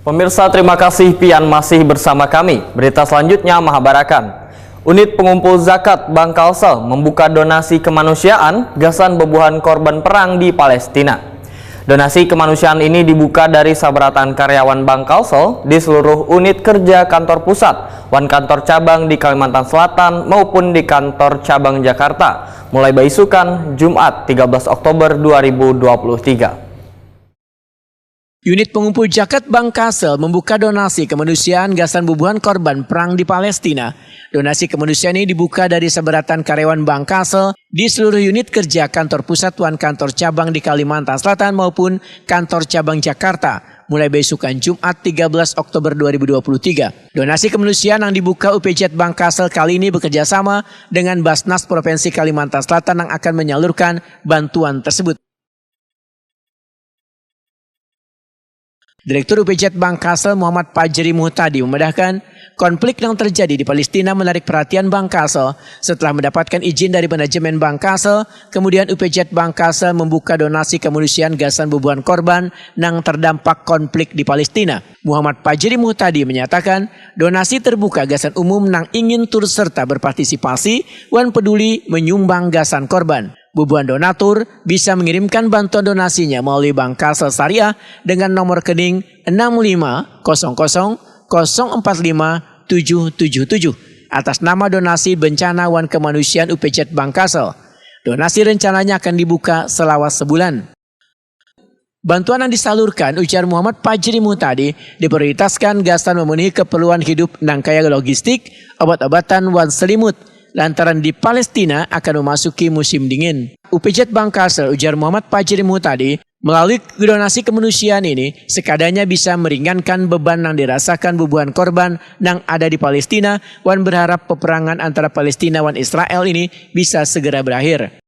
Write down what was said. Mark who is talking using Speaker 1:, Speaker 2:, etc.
Speaker 1: Pemirsa, terima kasih pian masih bersama kami. Berita selanjutnya Mahabarakan. Unit pengumpul zakat Bank Kalsel membuka donasi kemanusiaan gasan bebuhan korban perang di Palestina. Donasi kemanusiaan ini dibuka dari sabaratan karyawan Bank Kalsel di seluruh unit kerja kantor pusat, wan kantor cabang di Kalimantan Selatan maupun di kantor cabang Jakarta, mulai Baisukan Jumat 13 Oktober 2023.
Speaker 2: Unit pengumpul zakat Bank Kalsel membuka donasi kemanusiaan gasan bubuhan korban perang di Palestina. Donasi kemanusiaan ini dibuka dari seberatan karyawan Bank Kalsel di seluruh unit kerja kantor pusat wan kantor cabang di Kalimantan Selatan maupun kantor cabang Jakarta, mulai besukan Jumat 13 Oktober 2023. Donasi kemanusiaan yang dibuka UPZ Bank Kalsel kali ini bekerja sama dengan Basnas Provinsi Kalimantan Selatan yang akan menyalurkan bantuan tersebut. Direktur UPZ Bank Kalsel Muhammad Fajri Muhtadi membenarkan konflik yang terjadi di Palestina menarik perhatian Bank Kalsel. Setelah mendapatkan izin dari manajemen Bank Kalsel, kemudian UPZ Bank Kalsel membuka donasi kemanusiaan gasan bubuhan korban yang terdampak konflik di Palestina. Muhammad Fajri Muhtadi menyatakan donasi terbuka gasan umum yang ingin turut serta berpartisipasi wan peduli menyumbang gasan korban. Bubuhan donatur bisa mengirimkan bantuan donasinya melalui Bank Kalsel Syariah dengan nomor rekening 65000457777 atas nama donasi bencana wan kemanusiaan UPZ Bank Kalsel. Donasi rencananya akan dibuka selama sebulan. Bantuan yang disalurkan, ujar Muhammad Fajri Muhtadi, diprioritaskan gasan memenuhi keperluan hidup dan kaya logistik, obat-obatan wan selimut, lantaran di Palestina akan memasuki musim dingin. UPZ Bank Kalsel, ujar Muhammad Fajri Muhtadi, melalui donasi kemanusiaan ini sekadanya bisa meringankan beban yang dirasakan bubuhan korban yang ada di Palestina. Wan berharap peperangan antara Palestina dan Israel ini bisa segera berakhir.